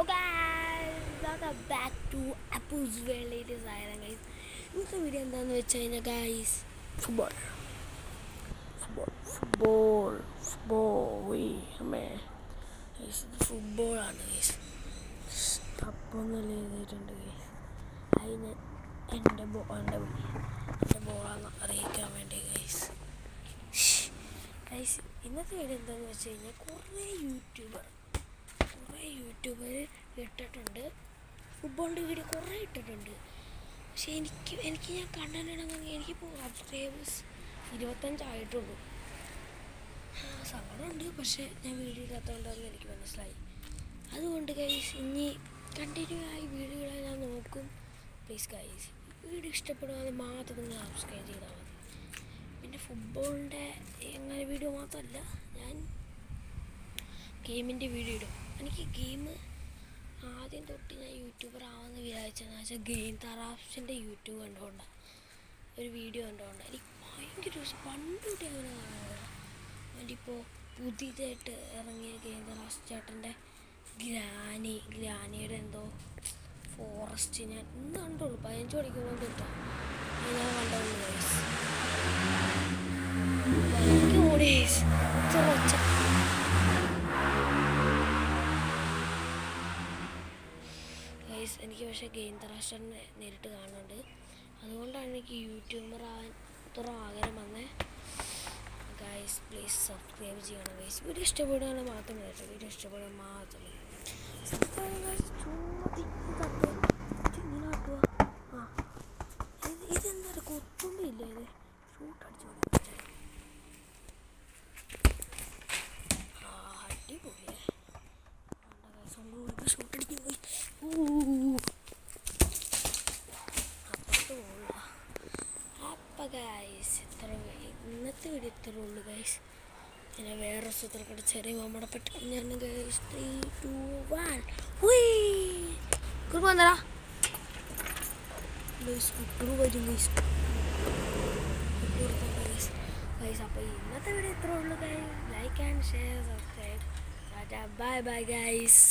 guys, welcome back to Apple's World. It is Iron guys. ഇന്നത്തെ video എന്താണെന്ന് വെച്ച് കഴിഞ്ഞാൽ ഗൈസ് ഫുട്ബോൾ അമ്മേ ഫുട്ബോളാണ് ഗൈസ്. തപ്പൊന്നും എഴുതിയിട്ടുണ്ട് ഗൈസ്. അതിന് എൻ്റെ ബോളാന്ന് അറിയിക്കാൻ വേണ്ടി ഗൈസ്. ഇന്നത്തെ വീഡിയോ എന്താണെന്ന് വെച്ച് കഴിഞ്ഞാൽ കുറേ യൂട്യൂബർ ഇട്ടിട്ടുണ്ട്, ഫുട്ബോളിൻ്റെ വീഡിയോ കുറേ ഇട്ടിട്ടുണ്ട്. പക്ഷേ എനിക്ക് ഞാൻ കണ്ടിട്ടുണ്ടെങ്കിൽ എനിക്കിപ്പോൾ സബ്സ്ക്രൈബേഴ്സ് 25 ആയിട്ടുള്ളൂ. സങ്കടമുണ്ട്, പക്ഷേ ഞാൻ വീഡിയോ ഇല്ലാത്തതുകൊണ്ടാണെന്ന് എനിക്ക് മനസ്സിലായി. അതുകൊണ്ട് ഗൈസ് ഇനി കണ്ടിന്യൂ ആയി വീഡിയോ ഇടാൻ ഞാൻ നോക്കും. പ്ലീസ് ഗൈസ്, വീഡിയോ ഇഷ്ടപ്പെടുകയാണെങ്കിൽ മാത്രം നിങ്ങൾ സബ്സ്ക്രൈബ് ചെയ്താൽ മതി. പിന്നെ ഫുട്ബോളിൻ്റെ അങ്ങനെ വീഡിയോ മാത്രമല്ല, ഞാൻ ഗെയിമിൻ്റെ വീഡിയോ ഇടും. എനിക്ക് ഗെയിം ആദ്യം തൊട്ട് ഞാൻ യൂട്യൂബർ ആവാമെന്ന് വിചാരിച്ചതെന്ന് വെച്ചാൽ ഗെയിം തറാപ്സിൻ്റെ യൂട്യൂബ് കണ്ടുകൊണ്ടാണ്, ഒരു വീഡിയോ കണ്ടുകൊണ്ടാണ്. എനിക്ക് ഭയങ്കര പണ്ട് തൊട്ട് അങ്ങനെ കാണുന്നത്. അതിപ്പോൾ പുതിയതായിട്ട് ഇറങ്ങിയ ഗെയിം തറാപ്സ് ചേട്ടൻ്റെ ഗ്രാനിയുടെ എന്തോ ഫോറസ്റ്റ് ഞാൻ ഇന്ന് കണ്ടുള്ളൂ. 15 മണിക്കൂറും തൊട്ടാണ് ഞാൻ കണ്ടുള്ളൂ ഗൈസ്. എനിക്ക് പക്ഷേ ഗെയിം തറാപ്സിനെ നേരിട്ട് കാണുന്നുണ്ട്. അതുകൊണ്ടാണ് എനിക്ക് യൂട്യൂബർ ആവാൻ ഇത്ര ആഗ്രഹം വന്നേ. ഗൈസ് പ്ലീസ് സബ്സ്ക്രൈബ് ചെയ്യണം ഗൈസ്. വീഡിയോ ഇഷ്ടപ്പെടുകയാണെങ്കിൽ മാത്രം കേട്ടോ, വീഡിയോ ഇഷ്ടപ്പെടുക മാത്രം ഇതെന്താ കൊത്തുമ്പില്ലേ, ഇത് ഷൂട്ട് അടിച്ചു അടിപൊളിയേ. ഷൂട്ട് അടിക്കാൻ പോയി അപ്പം ഗൈസ് ഇന്നത്തെ വീഡിയോ ഇത്രേ ഉള്ളൂ ഗൈസ്. പിന്നെ വേറെ സൂത്രക്കട ചെറിയ നമ്മുടെ പെട്ടെന്ന് ഗൈസ് 3, 2, 1 കുറുമ്പന്തടാ കുട്ടു വരും ഗൈസ്. അപ്പോൾ ഇന്നത്തെ വീഡിയോ ഇത്രേ ഉള്ളൂ guys. Like and share, subscribe. Bye bye guys.